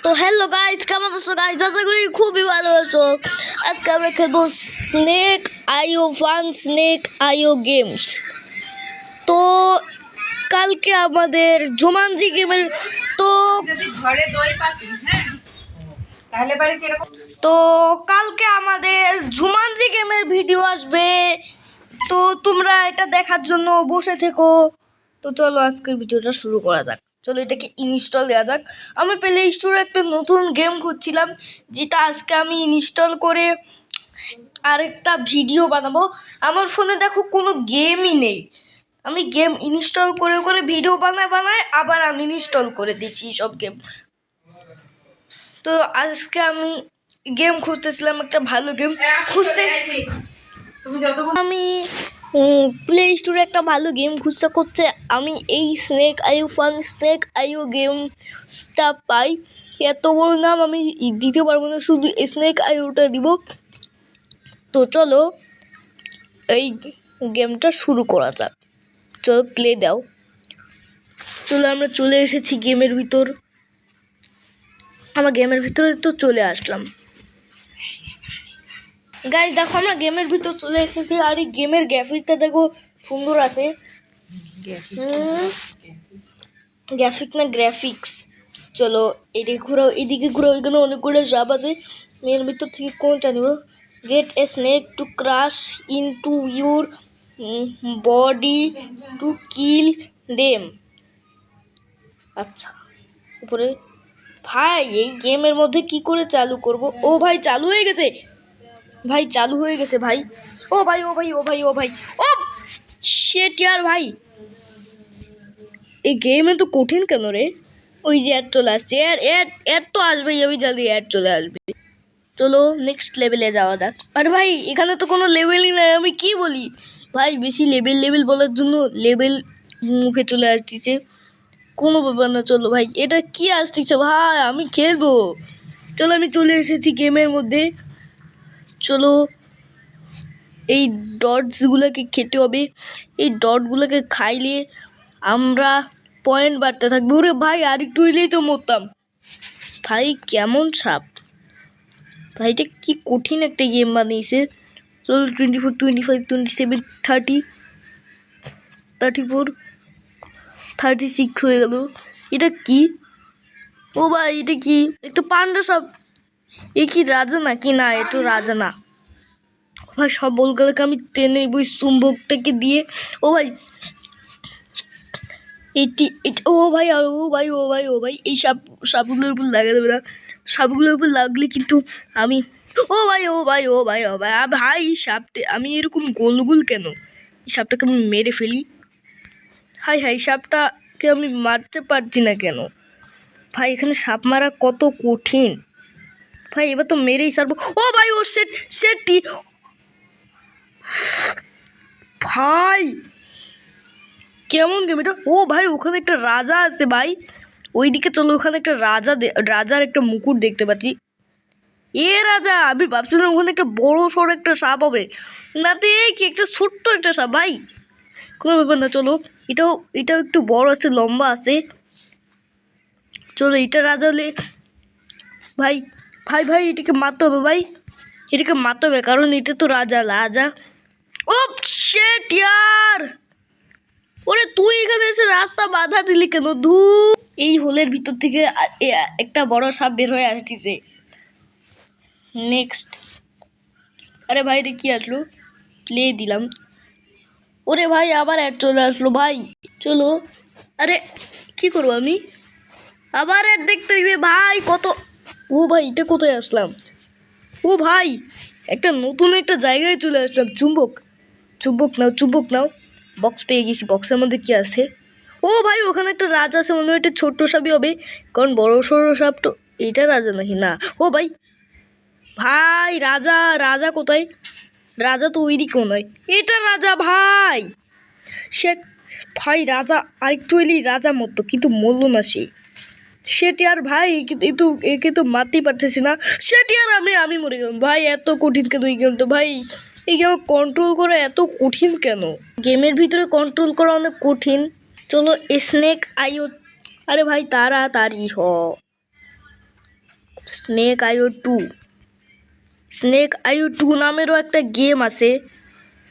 তো hello guys, কেমন আছো গাইস? আশা করি খুবই ভালো আছো। আজকে আমরা খেলবো স্নেক আইও ফান স্নেক আইও গেমস। তো কালকে আমাদের জুমানজি গেমের তো কালকে আমাদের জুমানজি গেমের ভিডিও আসবে। তো তোমরা এটা দেখার জন্য বসে থেকো। তো চলো আজকের ভিডিওটা শুরু করা যাক। চলো এটাকে ইনস্টল দেওয়া যাক। আমি প্লে স্টোরে একটা নতুন গেম খুঁজছিলাম, যেটা আজকে আমি ইনস্টল করে আরেকটা ভিডিও বানাবো। আমার ফোনে দেখো কোনো গেমই নেই। আমি গেম ইনস্টল করে করে ভিডিও বানায় আবার আনইনস্টল করে দিচ্ছি সব গেম। তো আজকে আমি গেম খুঁজতেছিলাম, একটা ভালো গেম খুঁজতে আমি প্লে স্টোরে একটা ভালো গেম খুঁজতে করতে আমি এই স্নেক আইও ফান স্নেক আইও গেমসটা পাই। এত বড় নাম আমি দিতে পারবো না, শুধু স্নেক আইওটা দিব। তো চলো এই গেমটা শুরু করা যাক। চলো প্লে দাও। চলো আমরা চলে এসেছি গেমের ভিতর। আমার গেমের ভিতরে তো চলে আসলাম। গাইস দেখো, আমরা গেমের ভিতর চলে এসেছি। আর এই গেমের গ্রাফিক্সটা দেখো সুন্দর আছে। গ্রাফিক্স। চলো এদিকে ঘুরাও, এদিকে ঘুরাও। এখানে অনেকগুলো সাপ আছে। এর ভিতর থেকে কোনটা নেব? Get a snake to crash in to your body to kill them. আচ্ছা, উপরে ভাই এই গেমের মধ্যে কি করে চালু করব? ও ভাই চালু হয়ে গেছে, ভাই চালু হয়ে গেছে ভাই। ও ভাই ও ভাই ও ভাই ও ভাই ও শিট ইয়ার ভাই, এই গেমে তো কঠিন কেন রে? ওই যে অ্যাড চলে আসছে। অ্যাড তো আসবেই, আমি জানি অ্যাড চলে আসবে। চলো নেক্সট লেভেলে যাওয়া যাক। আরে ভাই এখানে তো কোনো লেভেলই নাই, আমি কি বলি ভাই? বেশি লেভেল বলার জন্য লেভেল মুখে চলে আসতেছে। কোনো ব্যাপার না। চলো ভাই, এটা কি আসতেছে ভাই? আমি খেলবো। চলো আমি চলে এসেছি গেমের মধ্যে। চলো এই ডটসগুলোকে খেতে হবে। এই ডটগুলোকে খাইলে আমরা পয়েন্ট বাড়তে থাকবে। ওরে ভাই আর একটু হইলেই তো মরতাম। ভাই কেমন সাপ ভাই, এটা কি কঠিন একটা গেম বানিয়েছে। চলো 24, 25, 27, 30, 34, 36 হয়ে গেল। এটা কি? ও ভাই এটা কি? একটা পান্ডা সাপ। এ কি রাজা নাকি? না, এটা রাজা না ভাই। সব বলগুলোকে আমি টেনে ওই চুম্বকটাকে দিয়ে। ও ভাই ও ভাই আর ও ভাই ও ভাই ও ভাই, এই সাপগুলোর উপর লাগা দেবে না। সাপগুলোর উপর লাগলে কিন্তু আমি ও ভাই ও ভাই ও ভাই ও ভাই ভাই সাপটা আমি এরকম গোল কেন? এই সাপটাকে আমি মেরে ফেলি। হাই হাই, সাপটাকে আমি মারতে পারছি না কেন ভাই? এখানে সাপ মারা কত কঠিন ভাই। এবার তো মেরেই সারবো। ও ভাই ও সেটি ভাই, কেমন গেম এটা? ও ভাই ওখানে একটা রাজা আছে ভাই। ওইদিকে চলো, ওখানে একটা রাজার একটা মুকুট দেখতে পাচ্ছি। এ রাজা, আমি ভাবছিলাম ওখানে একটা বড় সড় একটা সাপ হবে, নাতে কি একটা ছোট্ট একটা সাপ ভাই। কোনো ব্যাপার না। চলো এটাও একটু বড় আছে, লম্বা আছে। চলো এটা রাজা হলে ভাই ভাই ভাই এটাকে মারতে হবে ভাই। এটাকে মারতে হবে, কারণ এটা তো রাজা। ও শিট ইয়ার, ওরে তুই এখানে এসে রাস্তা বাধা দিলি কেন? এই হোলের ভিতর থেকে একটা বড় সাপ বের হয়ে আসতেছে। নেক্সট। আরে ভাই এটা কি আসলো? প্লে দিলাম। ওরে ভাই আবার অ্যাড চলে আসলো ভাই। চলো আরে কি করবো আমি? আবার অ্যাড দেখতে হইবে ভাই। কত ও ভাই, এটা কোথায় আসলাম? ও ভাই একটা নতুন একটা জায়গায় চলে আসলাম। চুম্বক নাও। বক্স পেয়ে গেছি। বক্সের মধ্যে কি আছে? ও ভাই ওখানে একটা রাজা আছে, মনে হয় একটা ছোট্ট সাপই হবে, কারণ বড় সড়ো সাপ তো। এটা রাজা নাকি? না। ও ভাই ভাই রাজা কোথায়? রাজা তো ওইদিকেও নয়, এটা রাজা ভাই। সে ভাই রাজা আরেকটু এলেই রাজা মরতো, কিন্তু মরলো না সে। সেটি আর ভাই একে তো মারতেই পারতেছি না। সেটি আর আমি মরে গেলাম ভাই। এত কঠিন কেন এই গেম? তো ভাই এই গেম কন্ট্রোল করা এত কঠিন কেন? গেমের ভিতরে কন্ট্রোল করা অনেক কঠিন। চলো স্নেক আইও। আরে ভাই তাড়াতাড়ি হ। স্নেক আইও 2। স্নেক আইও 2 নামেরও একটা গেম আছে,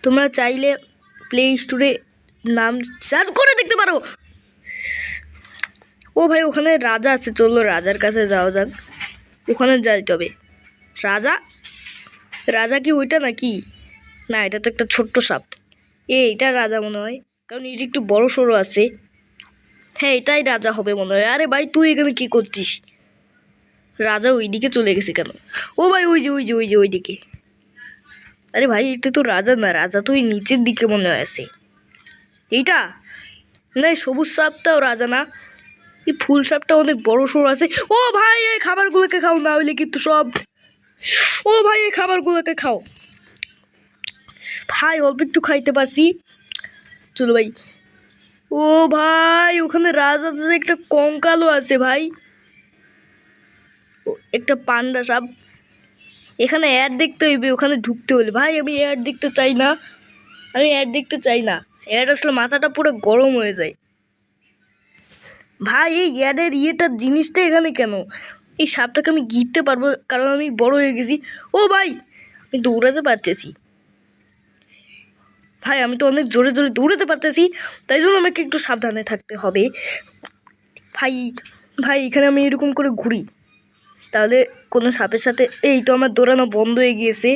তোমরা চাইলে প্লে স্টোরে নাম সার্চ করে দেখতে পারো। ও ভাই ওখানে রাজা আছে, চলো রাজার কাছে যাওয়া যাক। ওখানে যাইতে হবে। রাজা, রাজা কি ওইটা নাকি? না, এটা তো একটা ছোট্ট সাপ। এইটা রাজা মনে হয়, কারণ এটা একটু বড় সড়ো আছে। হ্যাঁ, এটাই রাজা হবে মনে হয়। আরে ভাই তুই এখানে কি করছিস? রাজা ওইদিকে চলে গেছে কেন? ও ভাই ওই যে ওই যে ওই যে ওইদিকে। আরে ভাই এটা তো রাজা না, রাজা তো ওই নিচের দিকে মনে হয় আছে। এইটা না, সবুজ সাপটাও রাজা না, এই ফুল সাপটা অনেক বড় সড়ো আছে। ও ভাই এই খাবারগুলোকে খাও, না হইলে কিন্তু সব। ও ভাই এই খাবারগুলোকে খাও ভাই, অল্প একটু খাইতে পারছি। চলো ভাই। ও ভাই ওখানে রাজা একটা কঙ্কালও আছে ভাই, একটা পান্ডা সাপ। এখানে অ্যাড দেখতে হইবে, ওখানে ঢুকতে হলে। ভাই আমি অ্যাড দেখতে চাই না, আমি অ্যাড দেখতে চাই না। অ্যাড আসলে মাথাটা পুরো গরম হয়ে যায়। ভাই এই অ্যাডের ইয়েটার জিনিসটা এখানে কেন? এই সাপটাকে আমি গিরতে পারবো কারণ আমি বড় হয়ে গেছি। ও ভাই আমি দৌড়াতে পারতেছি ভাই, আমি তো অনেক জোরে জোরে দৌড়াতে পারতেছি, তাই জন্য আমাকে একটু সাবধানে থাকতে হবে ভাই। ভাই এখানে আমি এরকম করে ঘুরি, তাহলে কোনো সাপের সাথে। এই তো আমার দৌড়ানো বন্ধ হয়ে গিয়েছে।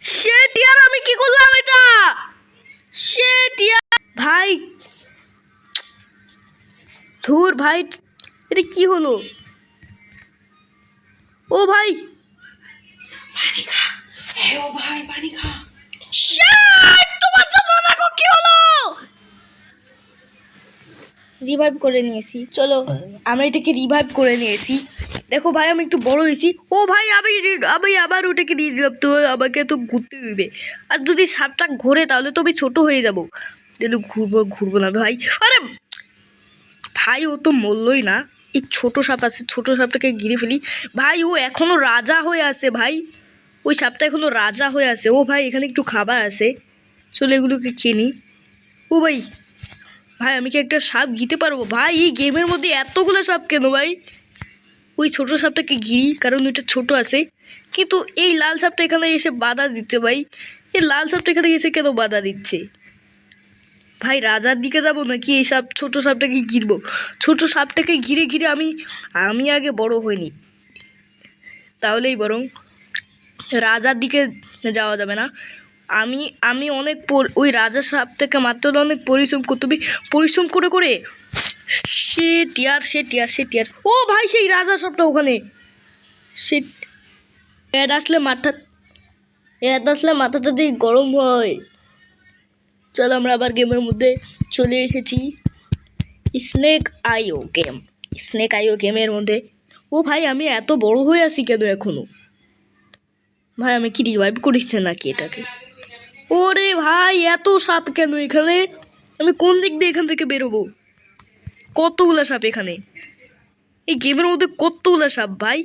শেট ইয়ার, আমি কি করলাম এটা? শেট ইয়ার ভাই, ধুর ভাই, এটা কি হলো? ও ভাই পানি খা। হ্যাঁ ও ভাই পানি খা। শেট, তোমার জন্য দেখো কি হলো। রিভাইভ করে নিয়েছি, চলো আমরা এটাকে রিভাইভ করে নিয়েছি। দেখো ভাই আমি একটু বড় হয়েছি। ও ভাই আমি আমি আবার ওটাকে দিয়ে দিলাম, তো আমাকে তো ঘুরতে হইবে। আর যদি সাপটা ঘোরে তাহলে তো আমি ছোট হয়ে যাবো, তাহলে ঘুরবো ঘুরবো না ভাই। আরে ভাই ও তো মরলই না, এই ছোট সাপ আছে, ছোট সাপটাকে ঘিরে ফেলি। ভাই ও এখনো রাজা হয়ে আছে ভাই, ওই সাপটা এখনো রাজা হয়ে আছে। ও ভাই এখানে একটু খাবার আছে, চলো এগুলোকে খেয়ে নিই। ও ভাই, ভাই আমি কি একটা সাপ ঘিতে পারবো? ভাই এই গেমের মধ্যে এতগুলো সাপ কেন ভাই? ওই ছোট সাপটাকে ঘিরি কারণ ওইটা ছোট আছে, কিন্তু এই লাল সাপটা এখানে এসে বাধা দিচ্ছে ভাই। এই লাল সাপটা এখানে এসে কেন বাধা দিচ্ছে? ভাই রাজার দিকে যাবো নাকি এই সাপ ছোট সাপটাকে ঘিরবো? ছোট সাপটাকে ঘিরে ঘিরে আমি আমি আগে বড় হইনি, তাহলেই বরং রাজার দিকে যাওয়া যাবে না। আমি আমি অনেক ওই রাজার সাপটাকে মারতে হলে অনেক পরিশ্রম করতে হবে, পরিশ্রম করে করে। সে টিয়ার সে টিয়ার সে টিয়ার। ও ভাই সেই রাজা সাপটা ওখানে। সে অ্যাড আসলে মাথাটা দিয়ে গরম হয়। চলো আমরা আবার গেমের মধ্যে চলে এসেছি। স্নেক আইও গেম, স্নেক আইও গেমের মধ্যে। ও ভাই আমি এত বড় হয়ে আছি কেন এখনো? ভাই আমি কি রিভাইভ করিচ্ছে নাকি এটাকে? ওরে ভাই এত সাপ কেন এখানে? আমি কোন দিক দিয়ে এখান থেকে বেরোবো? কতগুলা সাপ এখানে, এই গেমের মধ্যে কতগুলা সাপ ভাই।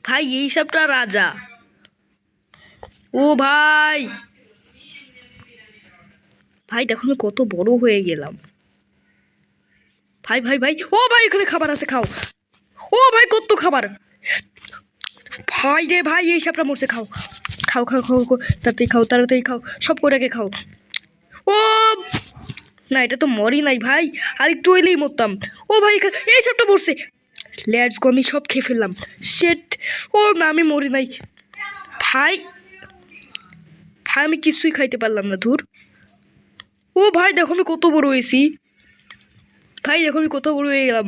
ভাই এই সাপটা রাজা। ও ভাই, ভাই দেখো আমি কত বড় হয়ে গেলাম। ভাই ভাই ভাই, ও ভাই এখানে খাবার আছে, খাও। ও ভাই কত খাবার। ভাই রে ভাই এই সাপটা মরছে, খাও খাও খাও খাও খাও, তাড়াতাড়ি খাও তাড়াতাড়ি খাও, সব কটাকে খাও। ও না, এটা তো মরি নাই ভাই, আর একটু হইলেই মরতাম। ও ভাই এই সাপটা মরছে। লেটস গো, আমি সব খেয়ে ফেললাম। শেট, ও না আমি মরি নাই ভাই। ভাই আমি কিছুই খাইতে পারলাম না, ধুর। ও ভাই দেখো আমি কত বড় হয়েছি। ভাই দেখো আমি কত বড় হয়ে গেলাম।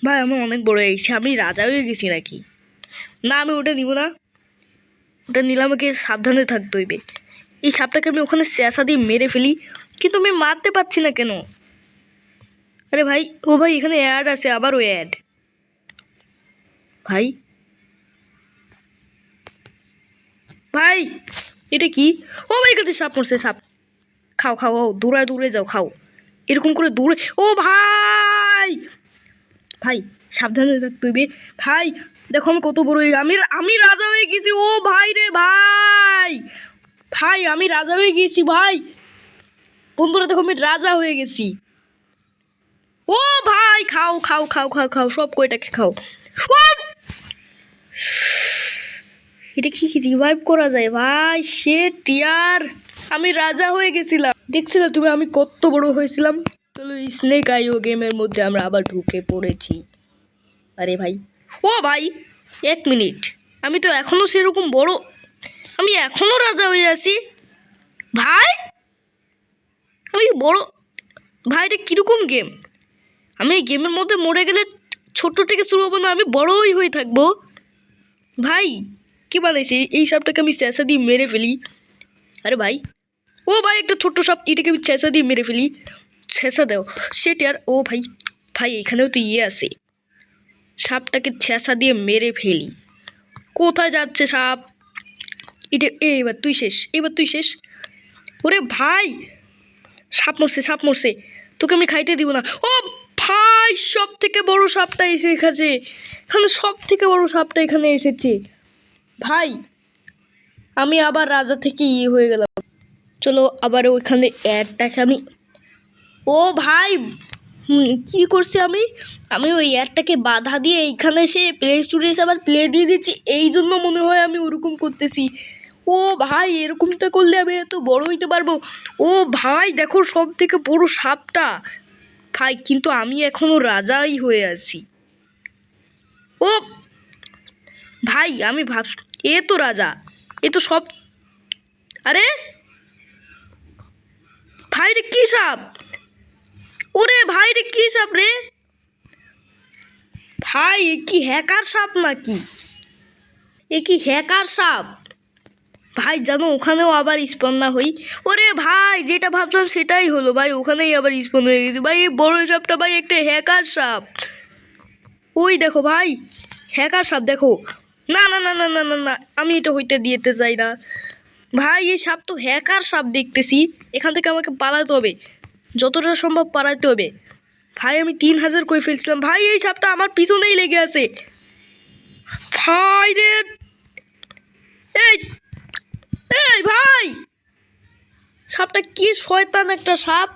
ভাই আমি অনেক বড় হয়ে গেছি, আমি রাজা হয়ে গেছি নাকি? না আমি ওটা নিব না, ওটা নিলে আমাকে সাবধানে থাকতে হইবে। এই সাপটাকে আমি ওখানে স্যাঁচা দিয়ে মেরে ফেলি, কিন্তু আমি মারতে পারছি না কেন? আরে ভাই, ও ভাই এখানে অ্যাড আছে, আবারও অ্যাড। ভাই ভাই এটা কি? ও ভাই কাছে সাপ মরছে, সাপ। খাও খাও খাও, দৌড়ায় দৌড়ে যাও, খাও এরকম করে দৌড়ে। ও ভাই, ভাই সাবধানে থাকতে হইবে। ভাই দেখো আমি কত বড় হয়ে আমি রাজা হয়ে গেছি। ও ভাই রে ভাই, ভাই আমি রাজা হয়ে গেছি ভাই। বন্ধুরা দেখো আমি রাজা হয়ে গেছি। ও ভাই খাও খাও খাও খাও খাও সব কয়টাকে খাও। ও! এটা কি রিভাইভ করা যায় ভাই? শেট ইয়ার, আমি রাজা হয়ে গেছিলাম। দেখছিলে তুমি আমি কত বড় হয়েছিলাম। চলো স্নেক আইও গেমের মধ্যে আমরা আবার ঢুকে পড়েছি। আরে ভাই, ও ভাই 1 মিনিট, আমি তো এখনো সেরকম বড়, আমি এখনো রাজা হয়ে আছি ভাই। আমি বড় ভাই, এটা কীরকম গেম? আমি এই গেমের মধ্যে মরে গেলে ছোট্ট থেকে শুরু হবো না, আমি বড়ই হয়ে থাকবো ভাই। কি বানাইছে এই সাপটাকে? আমি চেঁচা দিয়ে মেরে ফেলি। আরে ভাই, ও ভাই একটা ছোট্ট সাপ, এটাকে আমি চেঁচা দিয়ে মেরে ফেলি। ছেঁচা দাও সেট আর। ও ভাই, ভাই এখানেও তো ইয়ে আছে, সাপটাকে ছেঁচা দিয়ে মেরে ফেলি। কোথায় যাচ্ছে সাপ? এটা এবার তুই শেষ, এবার তুই শেষ। ওরে ভাই, সাপ মরছে, সাপ মরছে, তোকে আমি খাইতে দিব না। ও ভাই, সব থেকে বড় সাপটা এসে গেছে এখানে, সব থেকে বড় সাপটা এখানে এসেছে ভাই। আমি আবার রাজা থেকে ইয়ে হয়ে গেলাম। চলো আবার ওইখানে অ্যাডটাকে আমি, ও ভাই কী করছি আমি? আমি ওই অ্যাডটাকে বাধা দিয়ে এইখানে এসে প্লে স্টোরে এসে আবার প্লে দিয়ে দিচ্ছি, এই জন্য মনে হয় আমি ওরকম করতেছি। ও ভাই, এরকমটা করলে আমি এত বড় হইতে পারবো? ও ভাই দেখো সব থেকে বড় সাপটা ভাই, কিন্তু আমি এখনো রাজাই হয়ে আছি। ও ভাই, আমি ভাব এ তো রাজা, এ তো সব। আরে ভাই রে কি সাপ? ওরে ভাই রে কি সাপ রে ভাই? এ কি হ্যাকার সাপ নাকি? এ কি হ্যাকার সাপ ভাই? জানো ওখানেও আবার স্পন না হই। ওরে ভাই, যেটা ভাবলাম সেটাই হলো ভাই, ওখানেই আবার স্পন হয়ে গেছে ভাই। এই বড় সাপটা ভাই একটা হ্যাকার সাপ। ওই দেখো ভাই, হ্যাকার সাপ দেখো। না না না না না না না, আমি এটা হইতে দিতে চাই না ভাই। এই সাপ তো হ্যাকার সাপ দেখতেছি, এখান থেকে আমাকে পালাতে হবে, যতটা সম্ভব পালাতে হবে ভাই। আমি 3000 করে ফেলছিলাম ভাই, এই সাপটা আমার পিছনেই লেগে আছে ভাই রে। এই এই ভাই, সাপটা কি শয়তান একটা সাপ।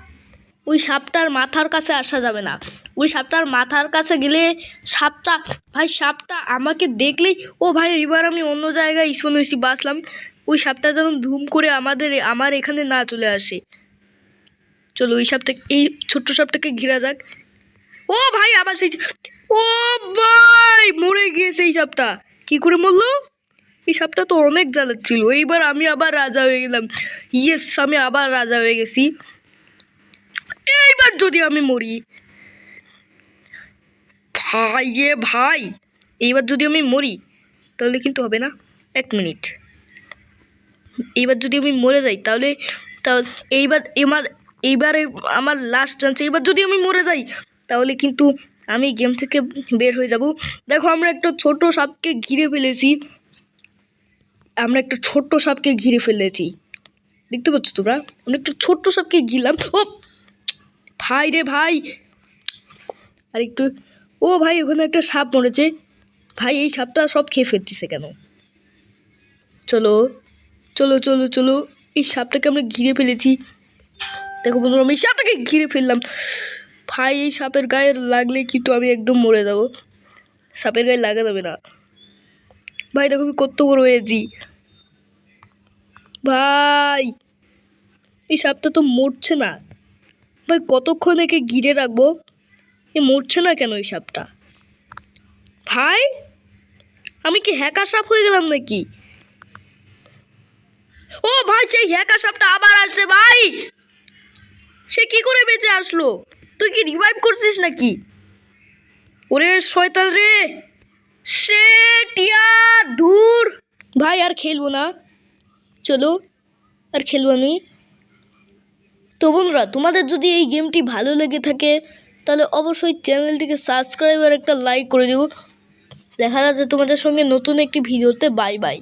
ওই সাপটার মাথার কাছে আসা যাবে না, ওই সাপটার মাথার কাছে গেলে সাপটা ভাই, সাপটা আমাকে দেখলেই, ও ভাই এবার আমি অন্য জায়গায় স্পন হয়েছি, বাঁচলাম। ওই সাপটা যেন ধুম করে আমার এখানে না চলে আসে। চলো ওই সাপটা, এই ছোট্ট সাপটাকে ঘিরা যাক। ও ভাই আবার সেই, ও ভাই মরে গিয়েছে এই সাপটা। কি করে মরলো? এই সাপটা তো অনেক জ্বালাচ্ছিল। এইবার আমি আবার রাজা হয়ে গেলাম। ইয়েস, আমি আবার রাজা হয়ে গেছি। এইবার যদি আমি মরি ভাই, এ ভাই, এইবার যদি আমি মরি তাহলে কিন্তু হবে না। 1 মিনিট, এইবার যদি আমি মরে যাই তাহলে এইবারে আমার লাস্ট চান্স। এইবার যদি আমি মরে যাই তাহলে কিন্তু আমি গেম থেকে বের হয়ে যাব। দেখো আমরা একটা ছোট সাপকে ঘিরে ফেলেছি, দেখতে পাচ্ছ তোমরা? আমরা একটা ছোট্ট সাপকে ঘিরলাম। ও ভাই রে ভাই, আর একটু, ও ভাই ওখানে একটা সাপ মরেছে ভাই। এই সাপটা সব খেয়ে ফেলতেছে কেন? চলো চলো চলো চলো, এই সাপটাকে আমরা ঘিরে ফেলেছি। দেখো বন্ধুরা, আমি সাপটাকে ঘিরে ফেললাম ভাই। এই সাপের গায়ে লাগলে কিন্তু আমি একদম মরে যাবো, সাপের গায়ে লাগা যাবে না ভাই। দেখো আমি কত বড় হয়েছি ভাই। এই সাপটা তো মরছে না ভাই, কতক্ষণ একে ঘিরে রাখবো, এ মরছে না কেন এই সাপটা ভাই? আমি কি হ্যাকার সাপ হয়ে গেলাম নাকি? ও ভাই, সেই হ্যাকার সাপটা আবার আসছে ভাই। সে কি করে বেঁচে আসলো? তুই কি রিভাইভ করছিস নাকি? ওরে শয়তান রে, সে টিয়ার ধুর ভাই, আর খেলবো না। চলো আর খেলবো আমি। তো বন্ধুরা, তোমাদের যদি এই গেমটি ভালো লেগে থাকে তাহলে অবশ্যই চ্যানেলটিকে সাবস্ক্রাইব আর একটা লাইক করে দিও। দেখা যাচ্ছে তোমাদের সঙ্গে নতুন একটি ভিডিওতে। Bye bye.